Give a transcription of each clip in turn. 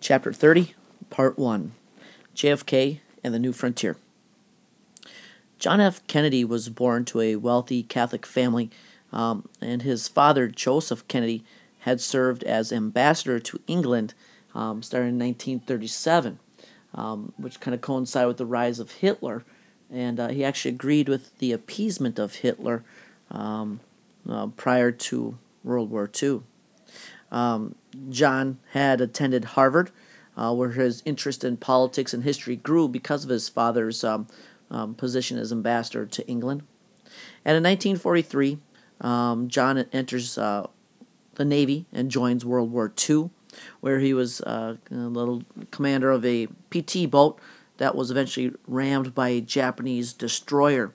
Chapter 30, Part 1, JFK and the New Frontier. John F. Kennedy was born to a wealthy Catholic family, and his father, Joseph Kennedy, had served as ambassador to England starting in 1937, which kind of coincided with the rise of Hitler, and he actually agreed with the appeasement of Hitler prior to World War II. John had attended Harvard, where his interest in politics and history grew because of his father's position as ambassador to England. And in 1943, John enters the Navy and joins World War II, where he was a little commander of a PT boat that was eventually rammed by a Japanese destroyer.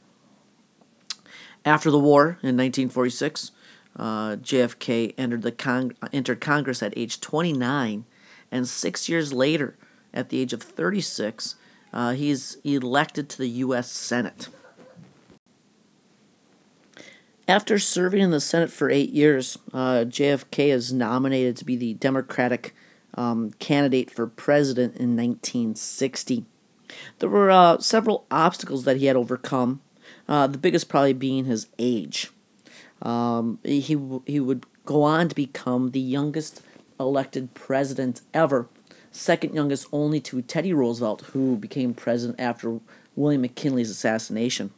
After the war, in 1946, JFK entered Congress at age 29, and 6 years later, at the age of 36, he's elected to the U.S. Senate. After serving in the Senate for 8 years, JFK is nominated to be the Democratic candidate for president in 1960. There were several obstacles that he had overcome, the biggest probably being his age. He would go on to become the youngest elected president ever, second youngest only to Teddy Roosevelt, who became president after William McKinley's assassination.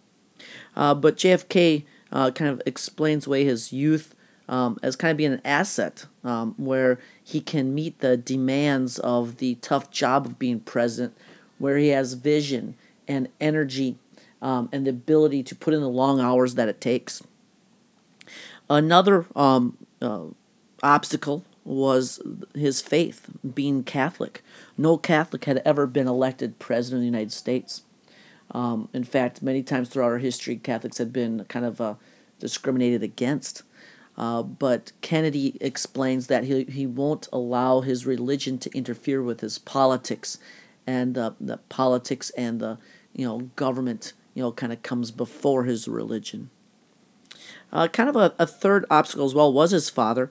But JFK kind of explains away his youth as kind of being an asset, where he can meet the demands of the tough job of being president, where he has vision and energy and the ability to put in the long hours that it takes. Another obstacle was his faith, being Catholic. No Catholic had ever been elected president of the United States. In fact, many times throughout our history, Catholics had been kind of discriminated against. But Kennedy explains that he won't allow his religion to interfere with his politics, and the politics and the government kind of comes before his religion. Kind of a third obstacle as well was his father,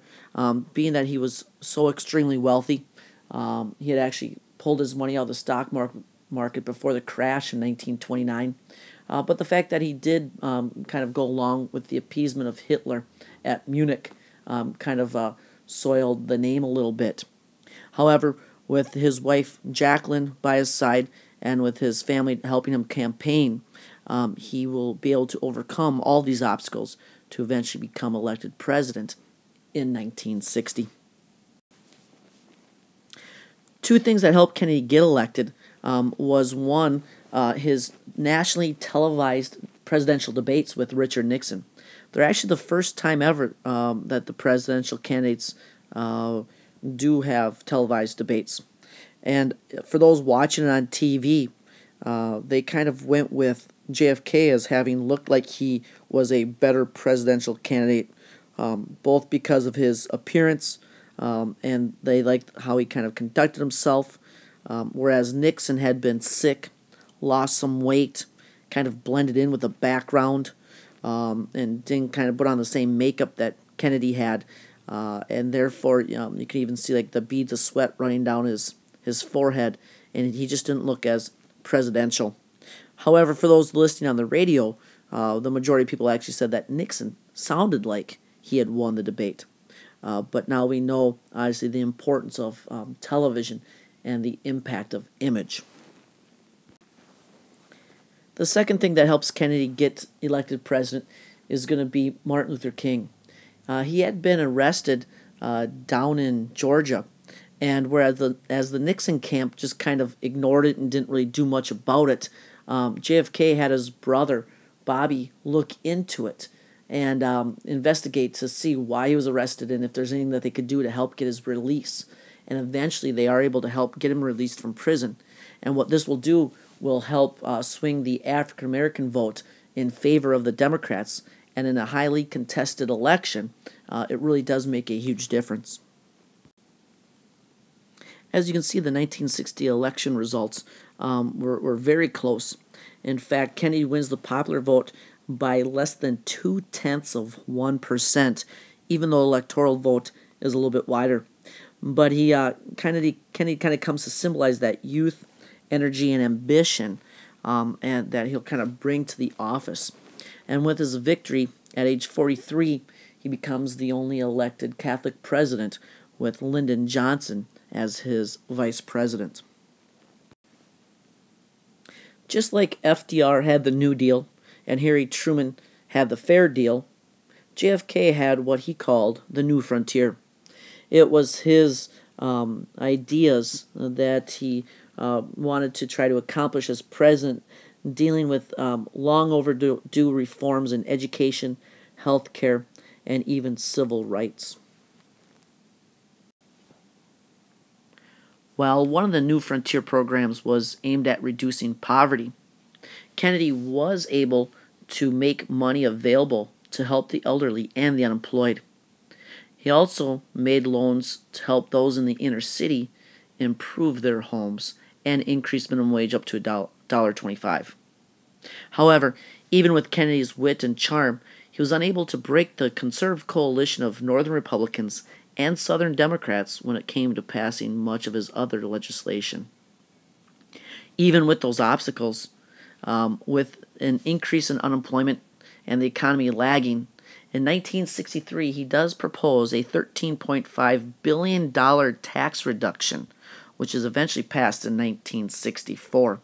being that he was so extremely wealthy. He had actually pulled his money out of the stock market before the crash in 1929. But the fact that he did kind of go along with the appeasement of Hitler at Munich kind of soiled the name a little bit. However, with his wife Jacqueline by his side and with his family helping him campaign, he will be able to overcome all these obstacles to eventually become elected president in 1960. Two things that helped Kennedy get elected was one, his nationally televised presidential debates with Richard Nixon. They're actually the first time ever that the presidential candidates do have televised debates. And for those watching it on TV, they kind of went with JFK as having looked like he was a better presidential candidate, both because of his appearance, and they liked how he kind of conducted himself, whereas Nixon had been sick, lost some weight, kind of blended in with the background, and didn't kind of put on the same makeup that Kennedy had, and therefore you could even see like the beads of sweat running down his forehead, and he just didn't look as presidential. However, for those listening on the radio, the majority of people actually said that Nixon sounded like he had won the debate. But now we know, obviously, the importance of television and the impact of image. The second thing that helps Kennedy get elected president is going to be Martin Luther King. He had been arrested down in Georgia, and whereas the Nixon camp just kind of ignored it and didn't really do much about it, JFK had his brother, Bobby, look into it and investigate to see why he was arrested and if there's anything that they could do to help get his release. And eventually they are able to help get him released from prison. And what this will do will help swing the African American vote in favor of the Democrats. And in a highly contested election, it really does make a huge difference. As you can see, the 1960 election results were very close. In fact, Kennedy wins the popular vote by less than 0.2%, even though the electoral vote is a little bit wider. but Kennedy kind of comes to symbolize that youth, energy, and ambition, and that he'll kind of bring to the office. And with his victory at age 43, he becomes the only elected Catholic president, with Lyndon Johnson as his vice president. Just like FDR had the New Deal and Harry Truman had the Fair Deal, JFK had what he called the New Frontier. It was his ideas that he wanted to try to accomplish as president, dealing with long overdue reforms in education, healthcare, and even civil rights. While one of the New Frontier programs was aimed at reducing poverty, Kennedy was able to make money available to help the elderly and the unemployed. He also made loans to help those in the inner city improve their homes and increase minimum wage up to $1.25. However, even with Kennedy's wit and charm, he was unable to break the conservative coalition of Northern Republicans and Southern Democrats when it came to passing much of his other legislation. Even with those obstacles, with an increase in unemployment and the economy lagging, in 1963 he does propose a $13.5 billion tax reduction, which is eventually passed in 1964.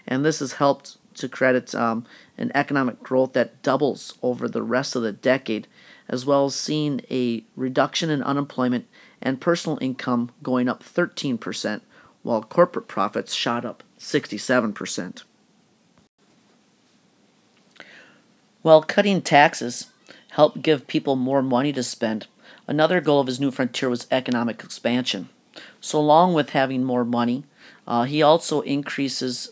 And this has helped to credit an economic growth that doubles over the rest of the decade, as well as seeing a reduction in unemployment and personal income going up 13%, while corporate profits shot up 67%. While cutting taxes helped give people more money to spend, another goal of his New Frontier was economic expansion. So along with having more money, he also increases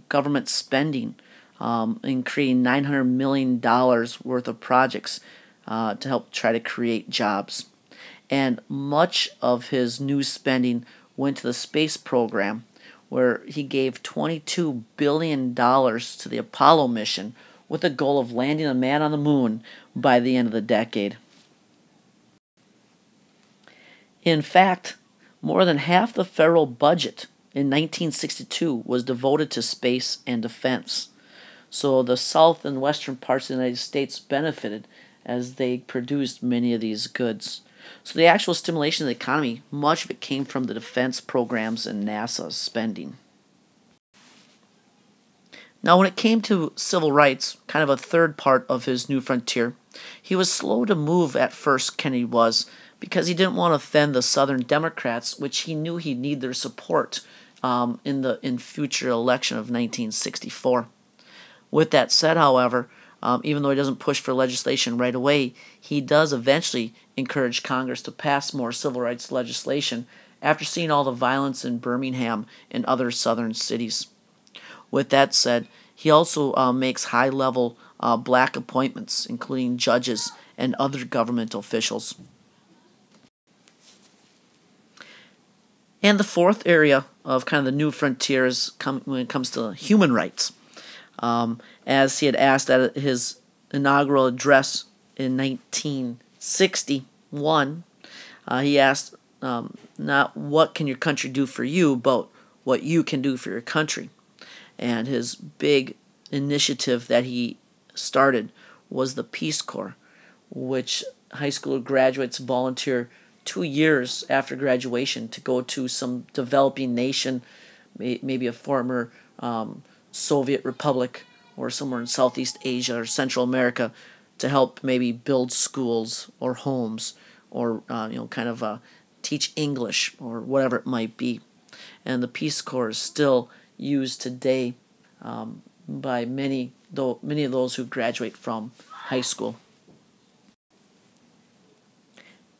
government spending in creating $900 million worth of projects to help try to create jobs. And much of his new spending went to the space program, where he gave $22 billion to the Apollo mission with the goal of landing a man on the moon by the end of the decade. In fact, more than half the federal budget in 1962 was devoted to space and defense. So the south and western parts of the United States benefited as they produced many of these goods. So the actual stimulation of the economy, much of it came from the defense programs and NASA's spending. Now, when it came to civil rights, kind of a third part of his New Frontier, he was slow to move at first, Kennedy was, because he didn't want to offend the Southern Democrats, which he knew he'd need their support in future election of 1964. With that said, however, even though he doesn't push for legislation right away, he does eventually encourage Congress to pass more civil rights legislation after seeing all the violence in Birmingham and other southern cities. With that said, he also makes high-level black appointments, including judges and other government officials. And the fourth area of kind of the New Frontier is when it comes to human rights. As he had asked at his inaugural address in 1961, he asked not what can your country do for you, but what you can do for your country. And his big initiative that he started was the Peace Corps, which high school graduates volunteer 2 years after graduation to go to some developing nation, maybe a former Soviet republic or somewhere in Southeast Asia or Central America, to help maybe build schools or homes or teach English or whatever it might be. And the Peace Corps is still used today by many of those who graduate from high school.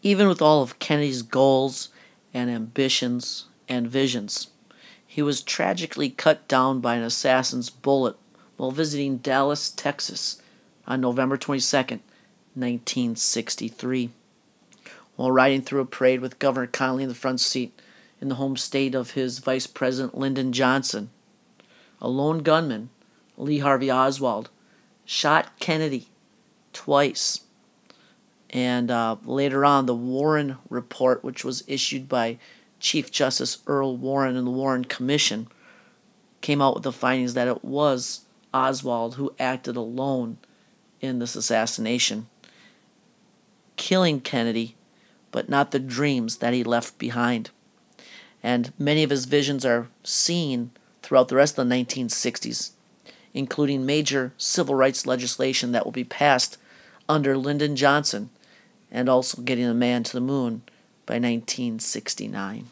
Even with all of Kennedy's goals and ambitions and visions, he was tragically cut down by an assassin's bullet while visiting Dallas, Texas on November 22nd, 1963. While riding through a parade with Governor Connally in the front seat in the home state of his Vice President Lyndon Johnson, a lone gunman, Lee Harvey Oswald, shot Kennedy twice And later on, the Warren Report, which was issued by Chief Justice Earl Warren and the Warren Commission, came out with the findings that it was Oswald who acted alone in this assassination, killing Kennedy, but not the dreams that he left behind. And many of his visions are seen throughout the rest of the 1960s, including major civil rights legislation that will be passed under Lyndon Johnson, and also getting a man to the moon by 1969.